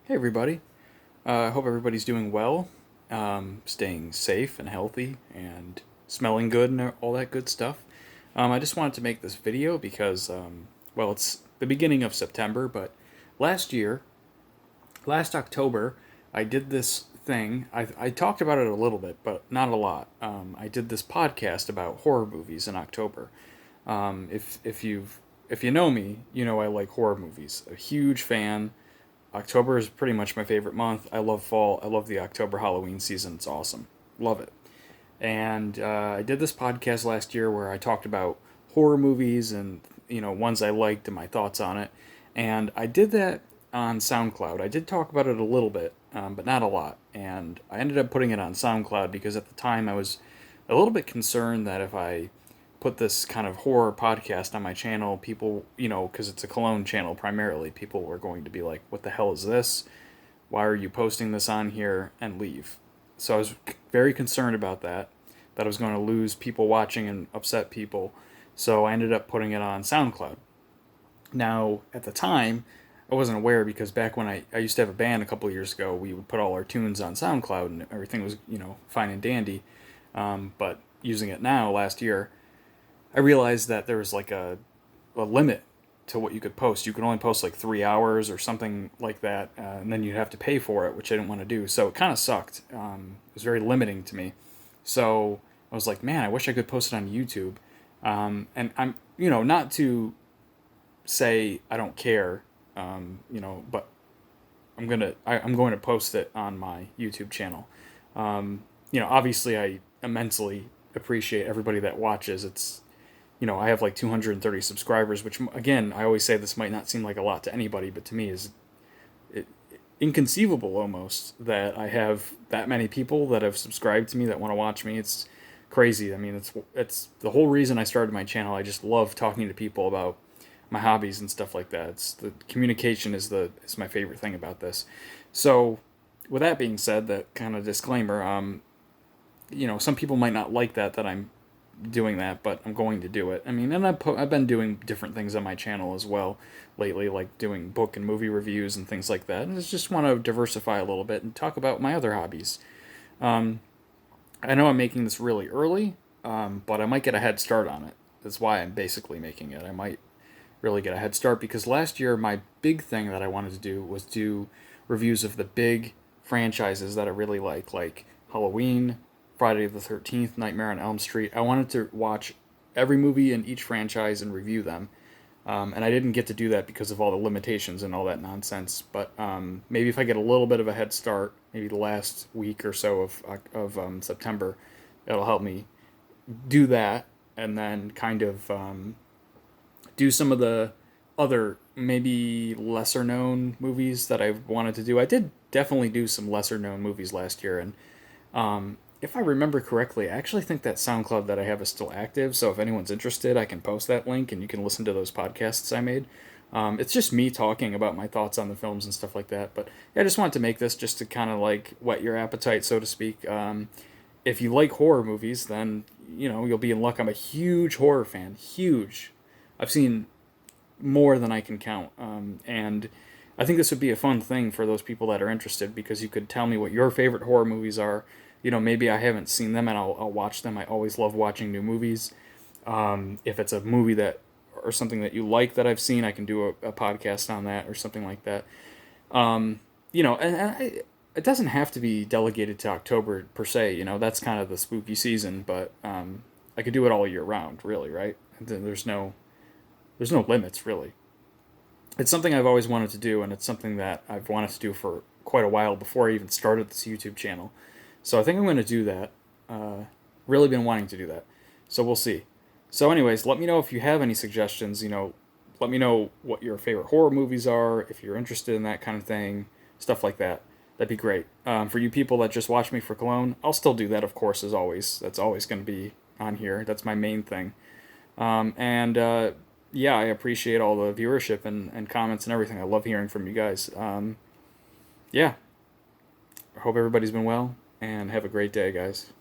Hey everybody. I hope everybody's doing well, staying safe and healthy, and smelling good and all that good stuff. I just wanted to make this video because, well, it's the beginning of September, but last year, last October, I did this thing. I talked about it a little bit, but not a lot. I did this podcast about horror movies in October. If you know me, you know I like horror movies. A huge fan. October is pretty much my favorite month. I love fall. I love the October Halloween season. It's awesome. Love it. And I did this podcast last year where I talked about horror movies and ones I liked and my thoughts on it. And I did that on SoundCloud. I did talk about it a little bit, but not a lot. And I ended up putting it on SoundCloud because at the time I was a little bit concerned that if I put this kind of horror podcast on my channel, people, because it's a Cologne channel primarily, people were going to be like, what the hell is this? Why are you posting this on here? And leave. So I was very concerned about that I was going to lose people watching and upset people. So I ended up putting it on SoundCloud. Now, at the time, I wasn't aware because back when I used to have a band a couple of years ago, we would put all our tunes on SoundCloud and everything was, fine and dandy. But using it now, last year, I realized that there was like a limit to what you could post. You could only post like 3 hours or something like that, and then you'd have to pay for it, which I didn't want to do. So it kind of sucked. It was very limiting to me. So I was like, man, I wish I could post it on YouTube. And I'm, not to say I don't care, but I'm going to post it on my YouTube channel. Obviously I immensely appreciate everybody that watches. It's I have like 230 subscribers, which again, I always say this might not seem like a lot to anybody, but to me is inconceivable almost that I have that many people that have subscribed to me that want to watch me. It's crazy. I mean, it's the whole reason I started my channel. I just love talking to people about my hobbies and stuff like that. It's the communication is my favorite thing about this. So, with that being said, that kind of disclaimer, some people might not like that I'm doing that, but I'm going to do it. I mean, and I've been doing different things on my channel as well lately, like doing book and movie reviews and things like that. And I just want to diversify a little bit and talk about my other hobbies. I know I'm making this really early, but I might get a head start on it. That's why I'm basically making it. I might really get a head start because last year my big thing that I wanted to do was do reviews of the big franchises that I really like Halloween, Friday the 13th, Nightmare on Elm Street. I wanted to watch every movie in each franchise and review them. And I didn't get to do that because of all the limitations and all that nonsense. But maybe if I get a little bit of a head start, maybe the last week or so of September, it'll help me do that. And then kind of do some of the other, maybe lesser known movies that I've wanted to do. I did definitely do some lesser known movies last year. And if I remember correctly, I actually think that SoundCloud that I have is still active. So if anyone's interested, I can post that link and you can listen to those podcasts I made. It's just me talking about my thoughts on the films and stuff like that. But yeah, I just wanted to make this just to kind of like whet your appetite, so to speak. If you like horror movies, then you'll be in luck. I'm a huge horror fan. Huge. I've seen more than I can count. And I think this would be a fun thing for those people that are interested because you could tell me what your favorite horror movies are. Maybe I haven't seen them and I'll watch them. I always love watching new movies. If it's a movie that or something that you like that I've seen, I can do a podcast on that or something like that. It doesn't have to be delegated to October per se. That's kind of the spooky season, but I could do it all year round, really, right? There's no limits, really. It's something I've always wanted to do, and it's something that I've wanted to do for quite a while before I even started this YouTube channel. So I think I'm going to do that. Really been wanting to do that. So we'll see. So anyways, let me know if you have any suggestions. Let me know what your favorite horror movies are, if you're interested in that kind of thing, stuff like that. That'd be great. For you people that just watch me for Cologne, I'll still do that, of course, as always. That's always going to be on here. That's my main thing. Yeah, I appreciate all the viewership and comments and everything. I love hearing from you guys. Yeah. I hope everybody's been well, and have a great day, guys.